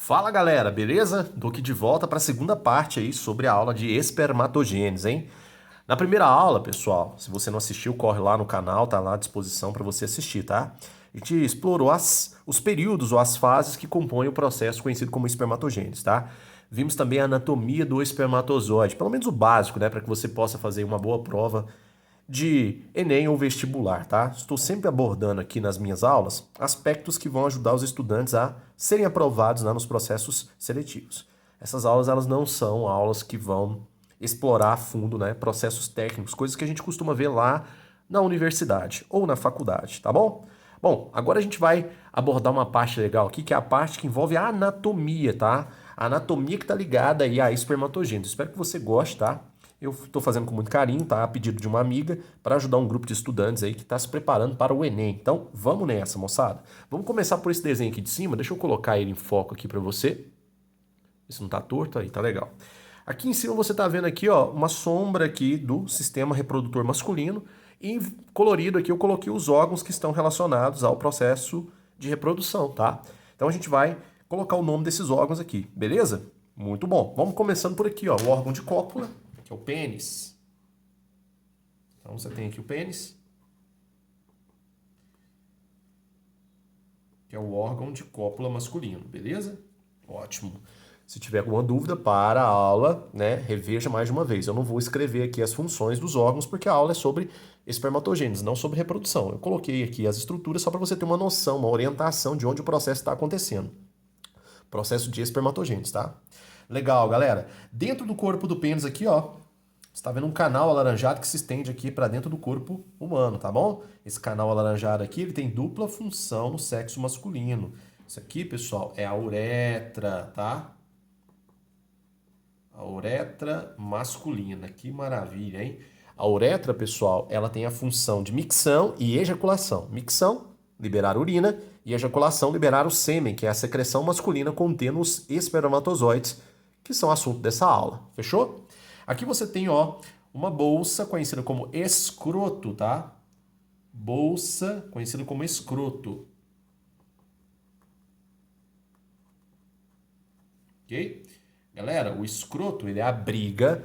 Fala galera, beleza? Tô aqui de volta para a segunda parte aí sobre a aula de espermatogênese, hein? Na primeira aula, pessoal, se você não assistiu, corre lá no canal, tá lá à disposição para você assistir, tá? A gente explorou os períodos ou as fases que compõem o processo conhecido como espermatogênese, tá? Vimos também a anatomia do espermatozoide, pelo menos o básico, né, para que você possa fazer uma boa prova de Enem ou vestibular, tá? Estou sempre abordando aqui nas minhas aulas aspectos que vão ajudar os estudantes a serem aprovados, né, nos processos seletivos. Essas aulas elas não são aulas que vão explorar a fundo, né, processos técnicos, coisas que a gente costuma ver lá na universidade ou na faculdade, tá bom? Bom, agora a gente vai abordar uma parte legal aqui, que é a parte que envolve a anatomia, tá? A anatomia que está ligada aí à espermatogênese. Espero que você goste, tá? Eu estou fazendo com muito carinho, tá? A pedido de uma amiga, para ajudar um grupo de estudantes aí que está se preparando para o Enem. Então, vamos nessa, moçada. Vamos começar por esse desenho aqui de cima. Deixa eu colocar ele em foco aqui para você. Isso não tá torto aí, tá legal. Aqui em cima você está vendo aqui, ó, uma sombra aqui do sistema reprodutor masculino e em colorido aqui eu coloquei os órgãos que estão relacionados ao processo de reprodução, tá? Então a gente vai colocar o nome desses órgãos aqui, beleza? Muito bom. Vamos começando por aqui, ó, o órgão de cópula, que é o pênis. Então você tem aqui o pênis, que é o órgão de cópula masculino, beleza? Ótimo. Se tiver alguma dúvida, para a aula, né, reveja mais de uma vez. Eu não vou escrever aqui as funções dos órgãos, porque a aula é sobre espermatogênese, não sobre reprodução. Eu coloquei aqui as estruturas só para você ter uma noção, uma orientação de onde o processo está acontecendo. Processo de espermatogênese, tá? Legal, galera. Dentro do corpo do pênis aqui, ó, você está vendo um canal alaranjado que se estende aqui para dentro do corpo humano, tá bom? Esse canal alaranjado aqui, ele tem dupla função no sexo masculino. Isso aqui, pessoal, é a uretra, tá? A uretra masculina, que maravilha, hein? A uretra, pessoal, ela tem a função de micção e ejaculação. Micção, liberar urina, e ejaculação, liberar o sêmen, que é a secreção masculina contendo os espermatozoides, que são assunto dessa aula. Fechou? Aqui você tem, ó, uma bolsa conhecida como escroto, tá? Bolsa conhecida como escroto. Ok? Galera, o escroto, ele abriga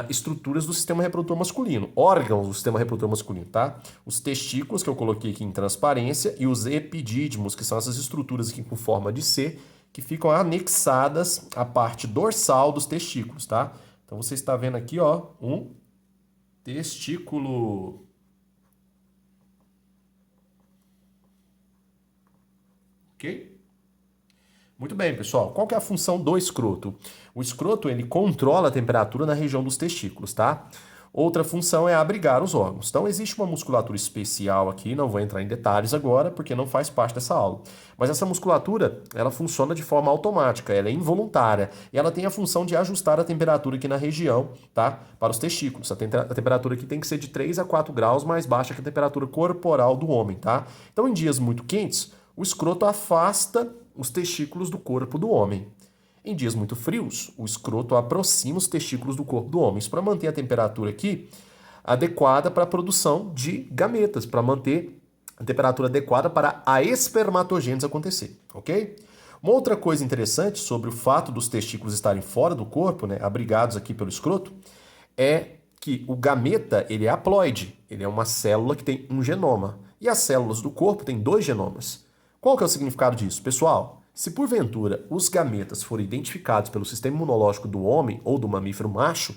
estruturas do sistema reprodutor masculino, órgãos do sistema reprodutor masculino, tá? Os testículos, que eu coloquei aqui em transparência, e os epidídimos, que são essas estruturas aqui com forma de C, que ficam anexadas à parte dorsal dos testículos, tá? Então você está vendo aqui, ó, um testículo. Ok? Muito bem, pessoal. Qual que é a função do escroto? O escroto, ele controla a temperatura na região dos testículos, tá? Outra função é abrigar os órgãos. Então, existe uma musculatura especial aqui, não vou entrar em detalhes agora, porque não faz parte dessa aula. Mas essa musculatura, ela funciona de forma automática, ela é involuntária, e ela tem a função de ajustar a temperatura aqui na região, tá? Para os testículos. A temperatura aqui tem que ser de 3 a 4 graus mais baixa que a temperatura corporal do homem, tá? Então, em dias muito quentes, o escroto afasta os testículos do corpo do homem. Em dias muito frios, o escroto aproxima os testículos do corpo do homem. Isso para manter a temperatura aqui adequada para a produção de gametas, para manter a temperatura adequada para a espermatogênese acontecer, ok? Uma outra coisa interessante sobre o fato dos testículos estarem fora do corpo, né, abrigados aqui pelo escroto, é que o gameta ele é haploide, ele é uma célula que tem um genoma, e as células do corpo têm dois genomas. Qual que é o significado disso? Pessoal, se porventura os gametas forem identificados pelo sistema imunológico do homem ou do mamífero macho,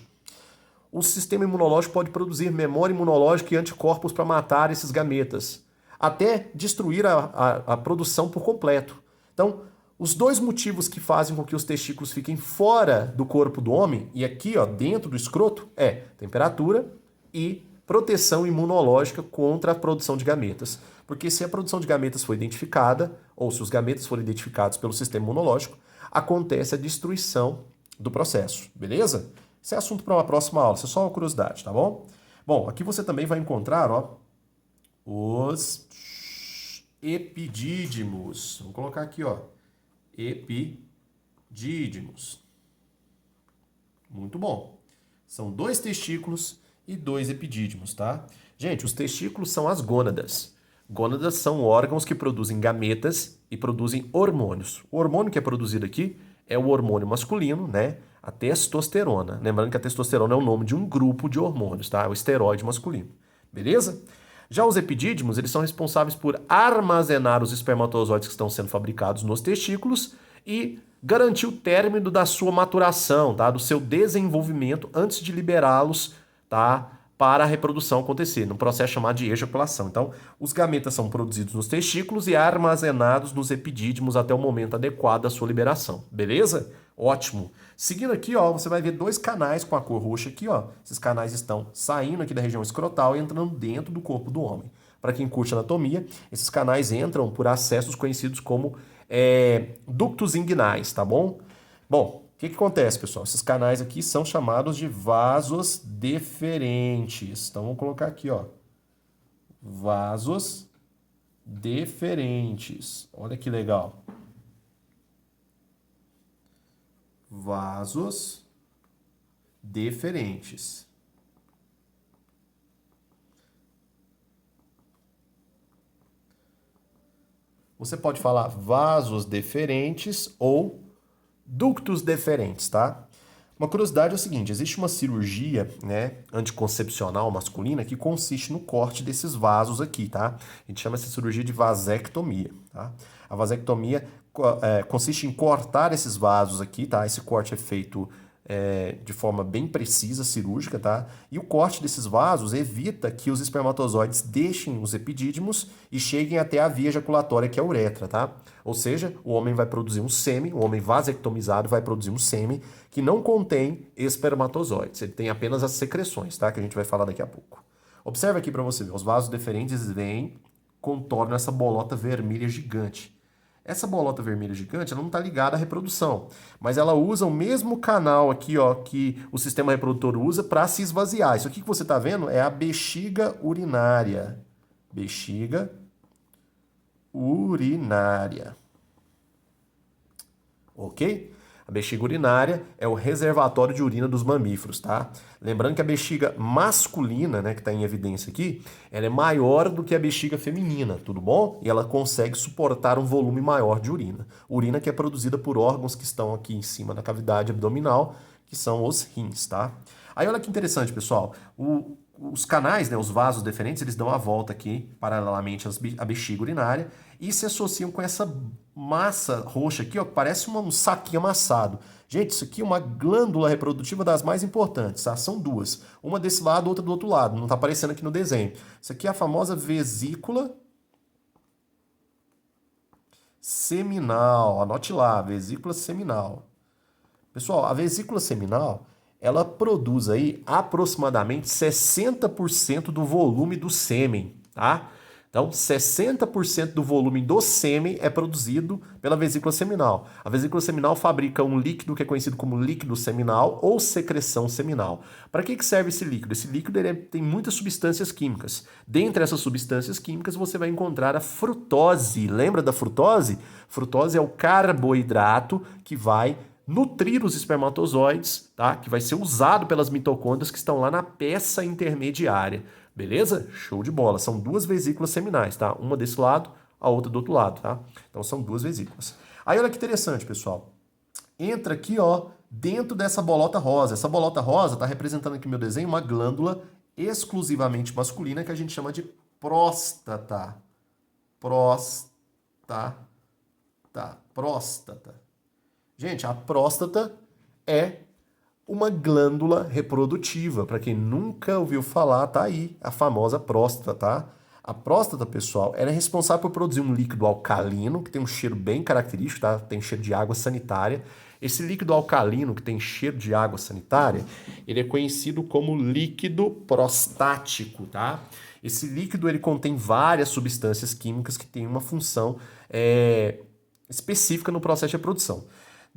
o sistema imunológico pode produzir memória imunológica e anticorpos para matar esses gametas, até destruir a produção por completo. Então, os dois motivos que fazem com que os testículos fiquem fora do corpo do homem, e aqui ó, dentro do escroto, é temperatura e proteção imunológica contra a produção de gametas. Porque se a produção de gametas for identificada, ou se os gametas forem identificados pelo sistema imunológico, acontece a destruição do processo, beleza? Isso é assunto para uma próxima aula, isso é só uma curiosidade, tá bom? Bom, aqui você também vai encontrar, ó, os epidídimos. Vamos colocar aqui, ó, epidídimos. Muito bom. São dois testículos e dois epidídimos, tá? Gente, os testículos são as gônadas. Gônadas são órgãos que produzem gametas e produzem hormônios. O hormônio que é produzido aqui é o hormônio masculino, né? A testosterona. Lembrando que a testosterona é o nome de um grupo de hormônios, tá? É o esteroide masculino. Beleza? Já os epidídimos, eles são responsáveis por armazenar os espermatozoides que estão sendo fabricados nos testículos e garantir o término da sua maturação, tá? Do seu desenvolvimento antes de liberá-los, tá? Para a reprodução acontecer, num processo chamado de ejaculação. Então, os gametas são produzidos nos testículos e armazenados nos epidídimos até o momento adequado da sua liberação. Beleza? Ótimo. Seguindo aqui, ó, você vai ver dois canais com a cor roxa aqui, ó. Esses canais estão saindo aqui da região escrotal e entrando dentro do corpo do homem. Para quem curte anatomia, esses canais entram por acessos conhecidos como ductos inguinais, tá bom? Bom, o que acontece, pessoal? Esses canais aqui são chamados de vasos deferentes. Então, vamos colocar aqui, ó. Vasos deferentes. Olha que legal. Vasos deferentes. Você pode falar vasos deferentes ou ductos deferentes, tá? Uma curiosidade é o seguinte, existe uma cirurgia, né, anticoncepcional masculina que consiste no corte desses vasos aqui, tá? A gente chama essa cirurgia de vasectomia, tá? A vasectomia consiste em cortar esses vasos aqui, tá? Esse corte é feito de forma bem precisa, cirúrgica, tá? E o corte desses vasos evita que os espermatozoides deixem os epidídimos e cheguem até a via ejaculatória, que é a uretra, tá? Ou seja, o homem vai produzir um sêmen, o homem vasectomizado vai produzir um sêmen que não contém espermatozoides, ele tem apenas as secreções, tá? Que a gente vai falar daqui a pouco. Observe aqui para você ver, os vasos deferentes vêm, contornam essa bolota vermelha gigante. Essa bolota vermelha gigante, ela não está ligada à reprodução, mas ela usa o mesmo canal aqui, ó, que o sistema reprodutor usa para se esvaziar. Isso aqui que você está vendo é a bexiga urinária. Bexiga urinária. Ok? A bexiga urinária é o reservatório de urina dos mamíferos, tá? Lembrando que a bexiga masculina, né, que está em evidência aqui, ela é maior do que a bexiga feminina, tudo bom? E ela consegue suportar um volume maior de urina. Urina que é produzida por órgãos que estão aqui em cima da cavidade abdominal, que são os rins, tá? Aí olha que interessante, pessoal. Os canais, né, os vasos deferentes, eles dão a volta aqui, paralelamente à bexiga urinária, e se associam com essa massa roxa aqui, ó, que parece um saquinho amassado. Gente, isso aqui é uma glândula reprodutiva das mais importantes, tá? São duas. Uma desse lado, outra do outro lado. Não está aparecendo aqui no desenho. Isso aqui é a famosa vesícula seminal. Anote lá, vesícula seminal. Pessoal, a vesícula seminal, ela produz aí aproximadamente 60% do volume do sêmen, tá? Então, 60% do volume do sêmen é produzido pela vesícula seminal. A vesícula seminal fabrica um líquido que é conhecido como líquido seminal ou secreção seminal. Para que serve esse líquido? Esse líquido tem muitas substâncias químicas. Dentre essas substâncias químicas, você vai encontrar a frutose. Lembra da frutose? Frutose é o carboidrato que vai nutrir os espermatozoides, tá? Que vai ser usado pelas mitocôndrias que estão lá na peça intermediária. Beleza? Show de bola. São duas vesículas seminais, tá? Uma desse lado, a outra do outro lado, tá? Então são duas vesículas. Aí olha que interessante, pessoal. Entra aqui, ó, dentro dessa bolota rosa. Essa bolota rosa está representando aqui no meu desenho uma glândula exclusivamente masculina que a gente chama de próstata. Próstata. Gente, a próstata é uma glândula reprodutiva. Para quem nunca ouviu falar, tá aí a famosa próstata, tá? A próstata, pessoal, ela é responsável por produzir um líquido alcalino, que tem um cheiro bem característico, tá? Tem cheiro de água sanitária. Esse líquido alcalino, que tem cheiro de água sanitária, ele é conhecido como líquido prostático, tá? Esse líquido, ele contém várias substâncias químicas que têm uma função específica no processo de reprodução.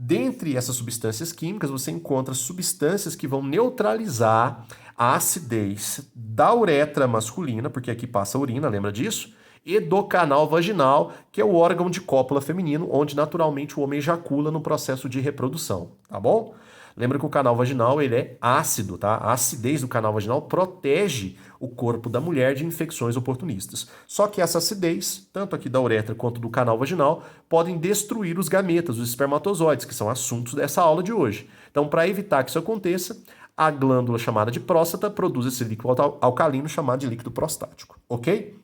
Dentre essas substâncias químicas, você encontra substâncias que vão neutralizar a acidez da uretra masculina, porque aqui passa a urina, lembra disso? E do canal vaginal, que é o órgão de cópula feminino, onde naturalmente o homem ejacula no processo de reprodução, tá bom? Lembra que o canal vaginal ele é ácido, tá? A acidez do canal vaginal protege o corpo da mulher de infecções oportunistas. Só que essa acidez, tanto aqui da uretra quanto do canal vaginal, podem destruir os gametas, os espermatozoides, que são assuntos dessa aula de hoje. Então, para evitar que isso aconteça, a glândula chamada de próstata produz esse líquido alcalino chamado de líquido prostático, ok?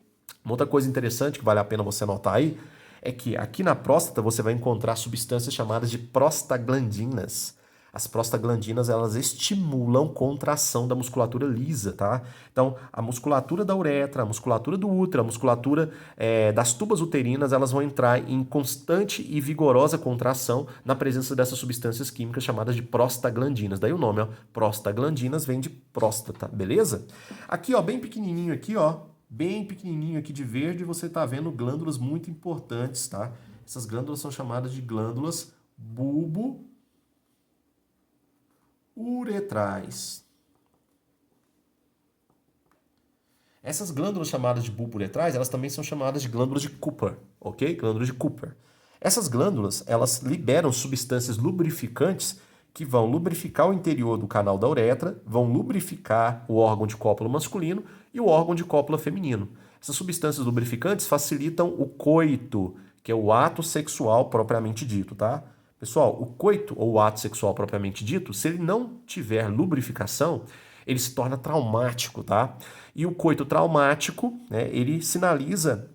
Uma outra coisa interessante que vale a pena você anotar aí é que aqui na próstata você vai encontrar substâncias chamadas de prostaglandinas. As prostaglandinas, elas estimulam contração da musculatura lisa, tá? Então, a musculatura da uretra, a musculatura do útero, a musculatura das tubas uterinas, elas vão entrar em constante e vigorosa contração na presença dessas substâncias químicas chamadas de prostaglandinas. Daí o nome, ó, prostaglandinas vem de próstata, beleza? Aqui, ó, bem pequenininho aqui, ó, bem pequenininho aqui de verde, você tá vendo glândulas muito importantes, tá? Essas glândulas são chamadas de glândulas bulbo-uretrais. Essas glândulas chamadas de bulbo-uretrais, elas também são chamadas de glândulas de Cooper, ok? Glândulas de Cooper. Essas glândulas, elas liberam substâncias lubrificantes que vão lubrificar o interior do canal da uretra, vão lubrificar o órgão de cópula masculino e o órgão de cópula feminino. Essas substâncias lubrificantes facilitam o coito, que é o ato sexual propriamente dito, tá? Pessoal, o coito ou o ato sexual propriamente dito, se ele não tiver lubrificação, ele se torna traumático, tá? E o coito traumático, né, ele sinaliza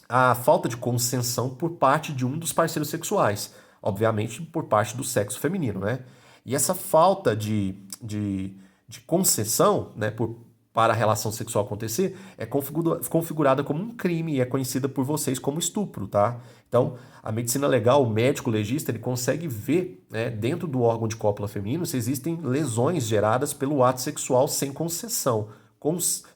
a falta de consensão por parte de um dos parceiros sexuais, obviamente por parte do sexo feminino, né? E essa falta de concessão, né, para a relação sexual acontecer, é configurada como um crime e é conhecida por vocês como estupro, tá? Então, a medicina legal, o médico legista, ele consegue ver, né, dentro do órgão de cópula feminino se existem lesões geradas pelo ato sexual sem concessão,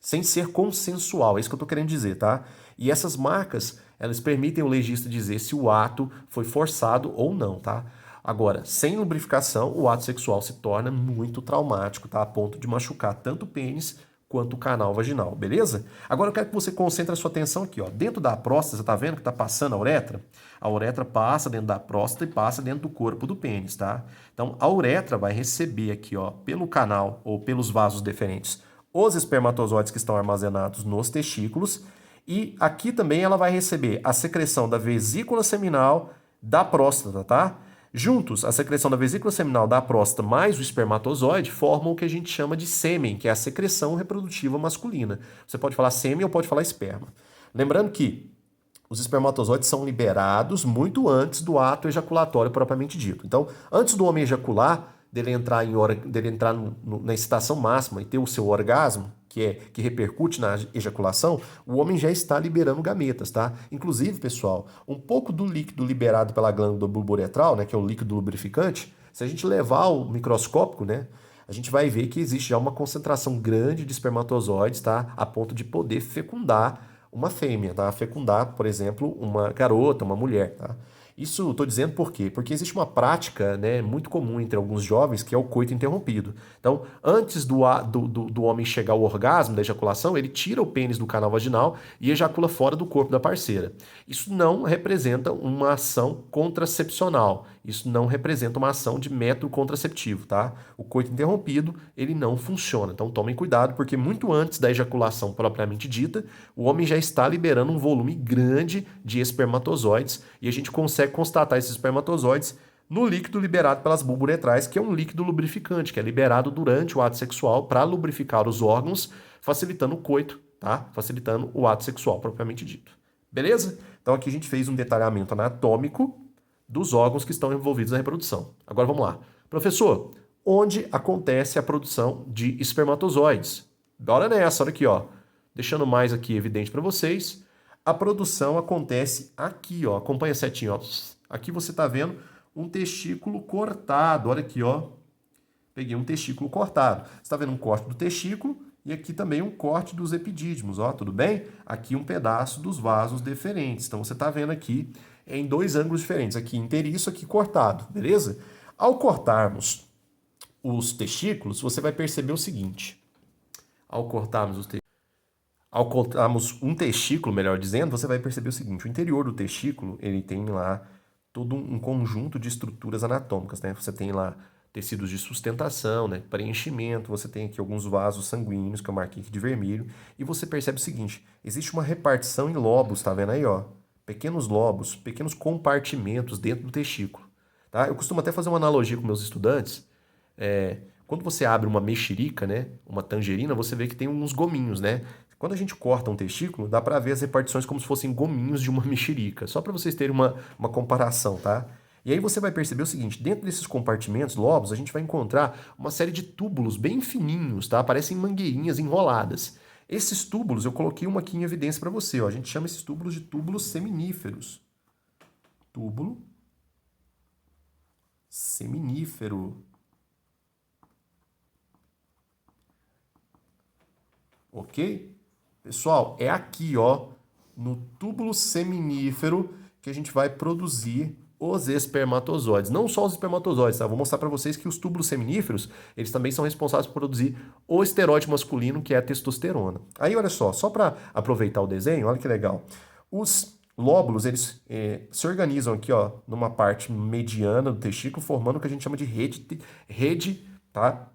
sem ser consensual, é isso que eu tô querendo dizer, tá? E essas marcas, elas permitem o legista dizer se o ato foi forçado ou não, tá? Agora, sem lubrificação, o ato sexual se torna muito traumático, tá? A ponto de machucar tanto o pênis quanto o canal vaginal, beleza? Agora eu quero que você concentre a sua atenção aqui, ó. Dentro da próstata, você tá vendo que tá passando a uretra? A uretra passa dentro da próstata e passa dentro do corpo do pênis, tá? Então, a uretra vai receber aqui, ó, pelo canal ou pelos vasos deferentes, os espermatozoides que estão armazenados nos testículos, e aqui também ela vai receber a secreção da vesícula seminal da próstata, tá? Juntos, a secreção da vesícula seminal da próstata mais o espermatozoide formam o que a gente chama de sêmen, que é a secreção reprodutiva masculina. Você pode falar sêmen ou pode falar esperma. Lembrando que os espermatozoides são liberados muito antes do ato ejaculatório propriamente dito. Então, antes do homem ejacular, dele entrar na excitação máxima e ter o seu orgasmo, que repercute na ejaculação, o homem já está liberando gametas, tá? Inclusive, pessoal, um pouco do líquido liberado pela glândula bulbo-uretral, né, que é o líquido lubrificante, se a gente levar ao microscópico, né, a gente vai ver que existe já uma concentração grande de espermatozoides, tá? A ponto de poder fecundar uma fêmea, tá? Fecundar, por exemplo, uma garota, uma mulher, tá? Isso eu estou dizendo por quê? Porque existe uma prática, né, muito comum entre alguns jovens que é o coito interrompido. Então, antes do homem chegar ao orgasmo da ejaculação, ele tira o pênis do canal vaginal e ejacula fora do corpo da parceira. Isso não representa uma ação contracepcional. Isso não representa uma ação de método contraceptivo, tá? O coito interrompido, ele não funciona. Então, tomem cuidado, porque muito antes da ejaculação propriamente dita, o homem já está liberando um volume grande de espermatozoides e a gente consegue constatar esses espermatozoides no líquido liberado pelas bulbo-uretrais, que é um líquido lubrificante, que é liberado durante o ato sexual para lubrificar os órgãos, facilitando o coito, tá? Facilitando o ato sexual propriamente dito. Beleza? Então aqui a gente fez um detalhamento anatômico dos órgãos que estão envolvidos na reprodução. Agora vamos lá. Professor, onde acontece a produção de espermatozoides? Bora nessa, olha aqui, ó. Deixando mais aqui evidente para vocês, a produção acontece aqui, ó. Acompanha a setinha, ó. Aqui você está vendo um testículo cortado. Olha aqui, ó. Peguei um testículo cortado. Você está vendo um corte do testículo e aqui também um corte dos epidídimos, ó. Tudo bem? Aqui um pedaço dos vasos deferentes. Então você está vendo aqui em dois ângulos diferentes. Aqui inteiriço, aqui cortado, beleza? Ao cortarmos os testículos, você vai perceber o seguinte. Ao cortarmos um testículo, melhor dizendo, você vai perceber o seguinte, o interior do testículo, ele tem lá todo um conjunto de estruturas anatômicas, né? Você tem lá tecidos de sustentação, né? Preenchimento, você tem aqui alguns vasos sanguíneos, que eu marquei aqui de vermelho, e você percebe o seguinte, existe uma repartição em lobos, tá vendo aí, ó? Pequenos lobos, pequenos compartimentos dentro do testículo, tá? Eu costumo até fazer uma analogia com meus estudantes, quando você abre uma mexerica, né, uma tangerina, você vê que tem uns gominhos, né? Quando a gente corta um testículo, dá para ver as repartições como se fossem gominhos de uma mexerica, só para vocês terem uma comparação, tá? E aí você vai perceber o seguinte, dentro desses compartimentos, lobos, a gente vai encontrar uma série de túbulos bem fininhos, tá? Parecem mangueirinhas enroladas. Esses túbulos, eu coloquei uma aqui em evidência para você, ó. A gente chama esses túbulos de túbulos seminíferos. Túbulo seminífero. Ok? Pessoal, é aqui, ó, no túbulo seminífero que a gente vai produzir os espermatozoides. Não só os espermatozoides, tá? Vou mostrar para vocês que os túbulos seminíferos, eles também são responsáveis por produzir o esteroide masculino, que é a testosterona. Aí, olha só para aproveitar o desenho, olha que legal. Os lóbulos, eles se organizam aqui, ó, numa parte mediana do testículo, formando o que a gente chama de rede, tá?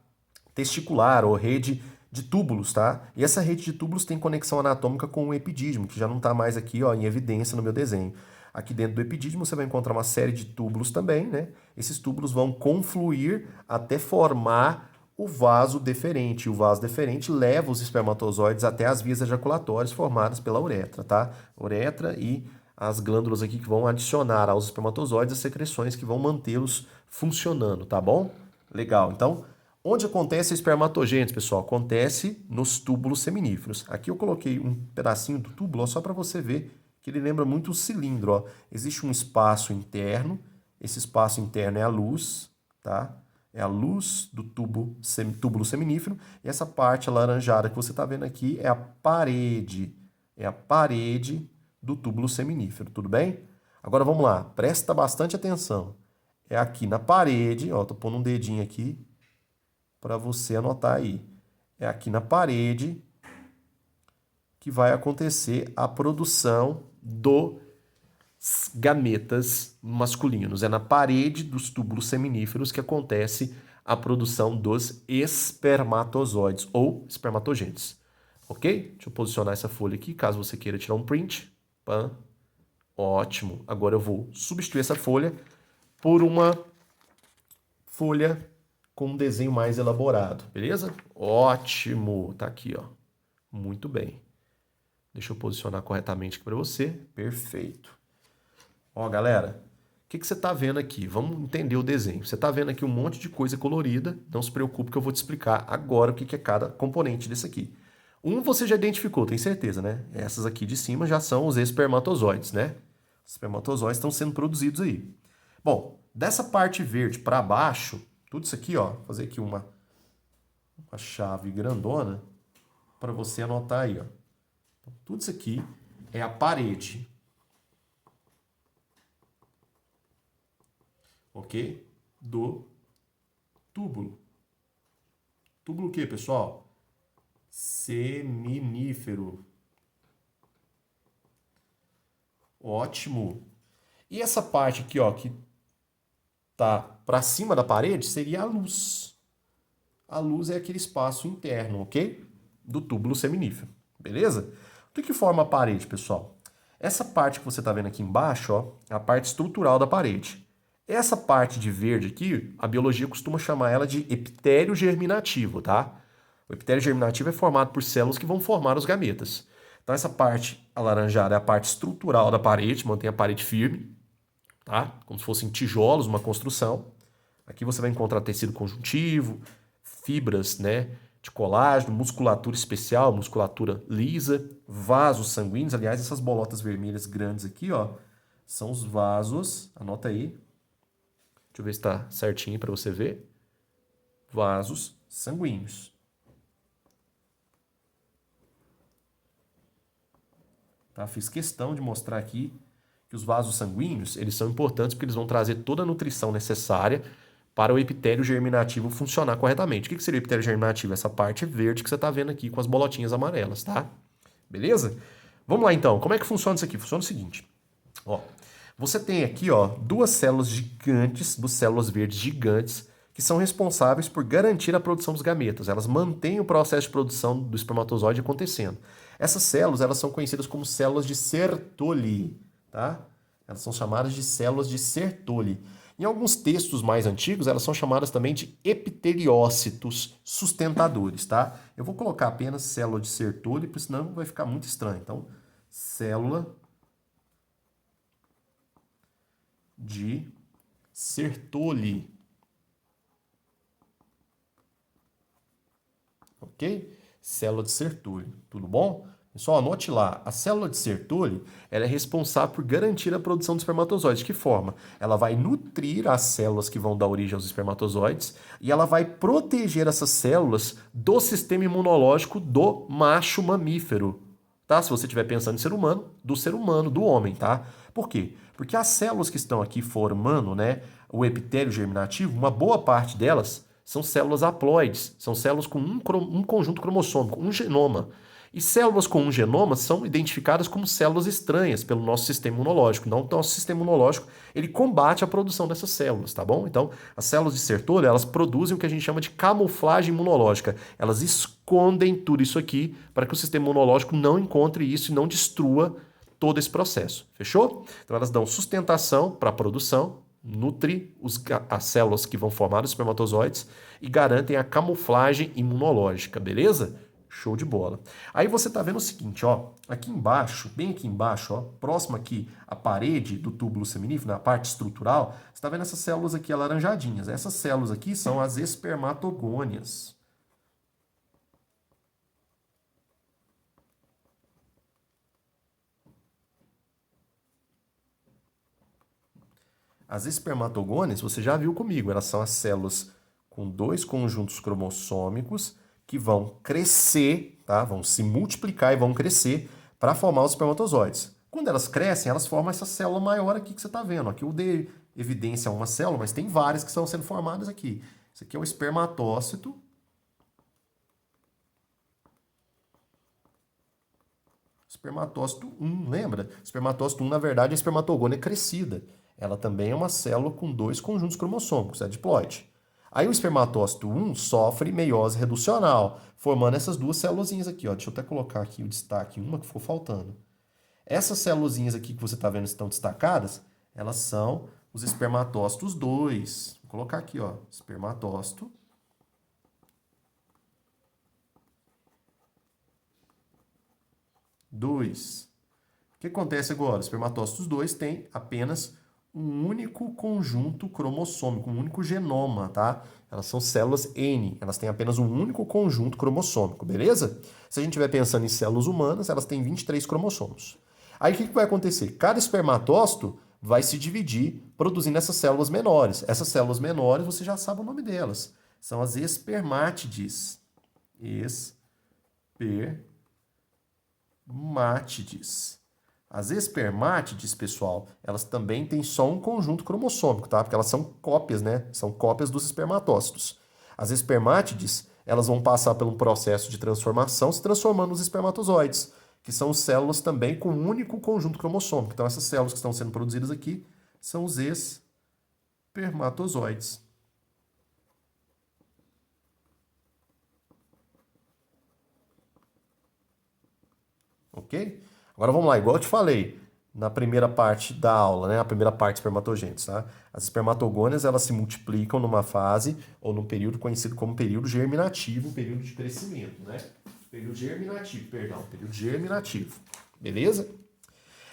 Testicular ou rede de túbulos, tá? E essa rede de túbulos tem conexão anatômica com o epidídimo, que já não está mais aqui, ó, em evidência no meu desenho. Aqui dentro do epidídimo você vai encontrar uma série de túbulos também, né? Esses túbulos vão confluir até formar o vaso deferente. O vaso deferente leva os espermatozoides até as vias ejaculatórias formadas pela uretra, tá? Uretra e as glândulas aqui que vão adicionar aos espermatozoides as secreções que vão mantê-los funcionando, tá bom? Legal. Então, onde acontece a espermatogênese, pessoal? Acontece nos túbulos seminíferos. Aqui eu coloquei um pedacinho do túbulo, ó, só para você ver que ele lembra muito um cilindro, ó. Existe um espaço interno, esse espaço interno é a luz, tá? É a luz do túbulo seminífero, e essa parte alaranjada que você está vendo aqui é a parede do túbulo seminífero, tudo bem? Agora vamos lá, presta bastante atenção. É aqui na parede, ó, tô pondo um dedinho aqui para você anotar aí. É aqui na parede que vai acontecer a produção dos gametas masculinos. É na parede dos túbulos seminíferos que acontece a produção dos espermatozoides ou espermatogêneses. Ok? Deixa eu posicionar essa folha aqui, caso você queira tirar um print. Pã. Ótimo. Agora eu vou substituir essa folha por uma folha com um desenho mais elaborado, beleza? Ótimo. Tá aqui, ó. Muito bem. Deixa eu posicionar corretamente aqui para você. Perfeito. Ó, galera, o que você está vendo aqui? Vamos entender o desenho. Você está vendo aqui um monte de coisa colorida. Não se preocupe que eu vou te explicar agora o que é cada componente desse aqui. Um você já identificou, tem certeza, né? Essas aqui de cima já são os espermatozoides, né? Os espermatozoides estão sendo produzidos aí. Bom, dessa parte verde para baixo, tudo isso aqui, ó, vou fazer aqui uma chave grandona para você anotar aí, ó. Então, tudo isso aqui é a parede. Ok? Do túbulo. Túbulo o quê, pessoal? Seminífero. Ótimo. E essa parte aqui, ó, que tá para cima da parede, seria a luz. A luz é aquele espaço interno, ok? Do túbulo seminífero. Beleza? O que forma a parede, pessoal? Essa parte que você está vendo aqui embaixo, ó, é a parte estrutural da parede. Essa parte de verde aqui, a biologia costuma chamar ela de epitélio germinativo, tá? O epitélio germinativo é formado por células que vão formar os gametas. Então essa parte alaranjada é a parte estrutural da parede, mantém a parede firme, tá? Como se fossem tijolos, uma construção. Aqui você vai encontrar tecido conjuntivo, fibras, né, de colágeno, musculatura especial, musculatura lisa, vasos sanguíneos. Aliás, essas bolotas vermelhas grandes aqui, ó, são os vasos, anota aí. Deixa eu ver se está certinho para você ver. Vasos sanguíneos. Tá? Fiz questão de mostrar aqui que os vasos sanguíneos, eles são importantes porque eles vão trazer toda a nutrição necessária para o epitélio germinativo funcionar corretamente. O que seria o epitélio germinativo? Essa parte verde que você está vendo aqui com as bolotinhas amarelas, tá? Beleza? Vamos lá então. Como é que funciona isso aqui? Funciona o seguinte. Ó, você tem aqui, ó, duas células gigantes, duas células verdes gigantes, que que são responsáveis por garantir a produção dos gametas. Elas mantêm o processo de produção do espermatozoide acontecendo. Essas células, elas são conhecidas como células de Sertoli, tá? Elas são chamadas de células de Sertoli. Em alguns textos mais antigos, elas são chamadas também de epiteliócitos sustentadores, tá? Eu vou colocar apenas célula de Sertoli, porque senão vai ficar muito estranho. Então, célula de Sertoli. Ok? Célula de Sertoli. Tudo bom? Pessoal, anote lá. A célula de Sertoli, ela é responsável por garantir a produção de espermatozoides. De que forma? Ela vai nutrir as células que vão dar origem aos espermatozoides e ela vai proteger essas células do sistema imunológico do macho mamífero. Tá? Se você estiver pensando em ser humano, do homem, tá? Por quê? Porque as células que estão aqui formando, né, o epitélio germinativo, uma boa parte delas são células haploides, são células com um conjunto cromossômico, um genoma. E células com um genoma são identificadas como células estranhas pelo nosso sistema imunológico. Então, o nosso sistema imunológico, ele combate a produção dessas células, tá bom? Então, as células de Sertoli, elas produzem o que a gente chama de camuflagem imunológica. Elas escondem tudo isso aqui para que o sistema imunológico não encontre isso e não destrua todo esse processo. Fechou? Então, elas dão sustentação para a produção, nutre as células que vão formar os espermatozoides e garantem a camuflagem imunológica, beleza? Show de bola. Aí você tá vendo o seguinte, ó, aqui embaixo, bem aqui embaixo, ó, próximo aqui à parede do túbulo seminífero, na parte estrutural, você tá vendo essas células aqui alaranjadinhas. Essas células aqui são as espermatogônias. As espermatogônias, você já viu comigo, elas são as células com dois conjuntos cromossômicos que vão crescer, tá? Vão se multiplicar e vão crescer para formar os espermatozoides. Quando elas crescem, elas formam essa célula maior aqui que você está vendo. Aqui eu dei evidência a uma célula, mas tem várias que estão sendo formadas aqui. Isso aqui é o espermatócito. Espermatócito 1, lembra? Espermatócito 1, na verdade, é a espermatogônia crescida. Ela também é uma célula com dois conjuntos cromossômicos, é diploide. Aí o espermatócito 1 sofre meiose reducional, formando essas duas células aqui, ó. Deixa eu até colocar aqui o destaque, uma que ficou faltando. Essas células aqui que você está vendo estão destacadas, elas são os espermatócitos 2. Vou colocar aqui, ó, espermatócito 2. O que acontece agora? Os espermatócitos 2 têm apenas um único conjunto cromossômico, um único genoma, tá? Elas são células N, elas têm apenas um único conjunto cromossômico, beleza? Se a gente estiver pensando em células humanas, elas têm 23 cromossomos. Aí o que vai acontecer? Cada espermatócito vai se dividir produzindo essas células menores. Essas células menores, você já sabe o nome delas. São as espermátides. Espermátides. As espermátides, pessoal, elas também têm só um conjunto cromossômico, tá? Porque elas são cópias, né? São cópias dos espermatócitos. As espermátides, elas vão passar por um processo de transformação, se transformando nos espermatozoides, que são células também com um único conjunto cromossômico. Então, essas células que estão sendo produzidas aqui são os espermatozoides. Ok? Agora vamos lá, igual eu te falei na primeira parte da aula, né? A primeira parte de espermatogênese, tá? As espermatogônias, elas se multiplicam numa fase ou num período conhecido como período germinativo, período de crescimento, né? Período germinativo. Beleza?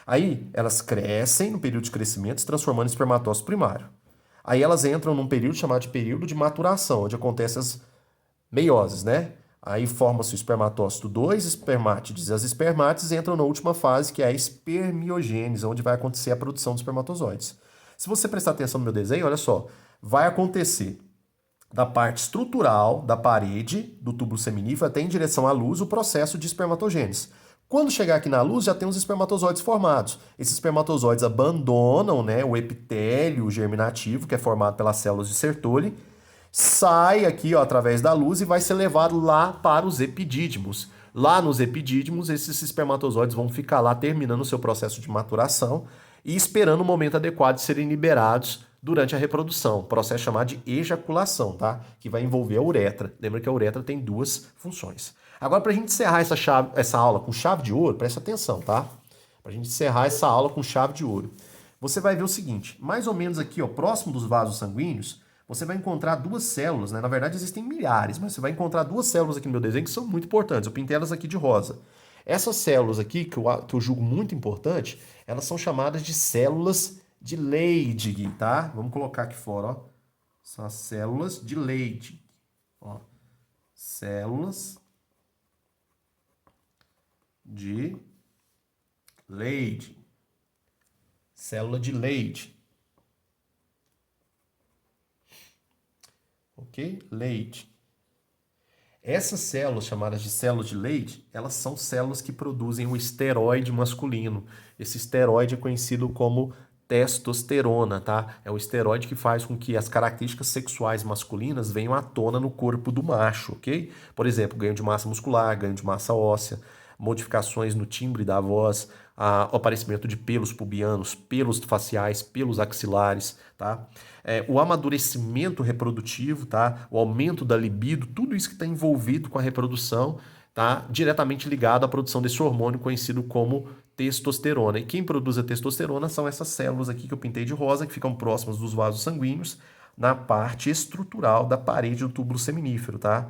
Aí, elas crescem no período de crescimento, se transformando em espermatócito primário. Aí elas entram num período chamado de período de maturação, onde acontecem as meioses, né? Aí forma-se o espermatócito 2, espermátides. As espermátides entram na última fase, que é a espermiogênese, onde vai acontecer a produção dos espermatozoides. Se você prestar atenção no meu desenho, olha só, vai acontecer da parte estrutural da parede do túbulo seminífero até em direção à luz o processo de espermatogênese. Quando chegar aqui na luz, já tem os espermatozoides formados. Esses espermatozoides abandonam, né, o epitélio germinativo, que é formado pelas células de Sertoli, sai aqui, ó, através da luz e vai ser levado lá para os epidídimos. Lá nos epidídimos, esses espermatozoides vão ficar lá terminando o seu processo de maturação e esperando o momento adequado de serem liberados durante a reprodução, processo chamado de ejaculação, tá? Que vai envolver a uretra. Lembra que a uretra tem duas funções. Agora, para a gente encerrar essa aula com chave de ouro, presta atenção, tá? Para a gente encerrar essa aula com chave de ouro, você vai ver o seguinte, mais ou menos aqui, ó, próximo dos vasos sanguíneos, você vai encontrar duas células, né? Na verdade existem milhares, mas você vai encontrar duas células aqui no meu desenho que são muito importantes. Eu pintei elas aqui de rosa. Essas células aqui, que eu julgo muito importante, elas são chamadas de células de Leydig, tá? Vamos colocar aqui fora, ó. São as células de Leydig. Ó. Células de Leydig. Célula de Leydig. Ok? Leydig. Essas células, chamadas de células de Leydig, elas são células que produzem o esteroide masculino. Esse esteroide é conhecido como testosterona, tá? É o esteroide que faz com que as características sexuais masculinas venham à tona no corpo do macho, ok? Por exemplo, ganho de massa muscular, ganho de massa óssea, modificações no timbre da voz, o aparecimento de pelos pubianos, pelos faciais, pelos axilares, tá? O amadurecimento reprodutivo, tá? O aumento da libido, tudo isso que está envolvido com a reprodução, tá? Diretamente ligado à produção desse hormônio conhecido como testosterona. E quem produz a testosterona são essas células aqui que eu pintei de rosa, que ficam próximas dos vasos sanguíneos, na parte estrutural da parede do túbulo seminífero, tá?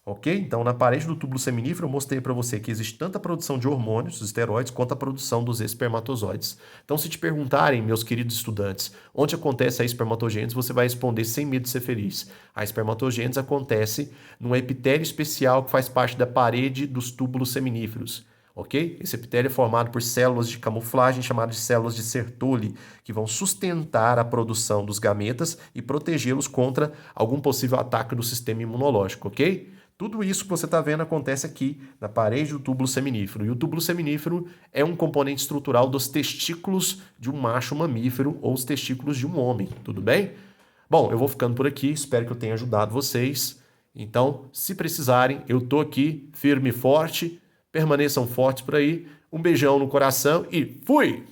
Ok? Então, na parede do túbulo seminífero, eu mostrei para você que existe tanto a produção de hormônios, os esteroides, quanto a produção dos espermatozoides. Então, se te perguntarem, meus queridos estudantes, onde acontece a espermatogênese, você vai responder sem medo de ser feliz. A espermatogênese acontece num epitélio especial que faz parte da parede dos túbulos seminíferos. Ok? Esse epitélio é formado por células de camuflagem chamadas de células de Sertoli, que vão sustentar a produção dos gametas e protegê-los contra algum possível ataque do sistema imunológico, ok? Tudo isso que você está vendo acontece aqui na parede do túbulo seminífero. E o túbulo seminífero é um componente estrutural dos testículos de um macho mamífero ou os testículos de um homem, tudo bem? Bom, eu vou ficando por aqui, espero que eu tenha ajudado vocês. Então, se precisarem, eu tô aqui, firme e forte. Permaneçam fortes por aí. Um beijão no coração e fui!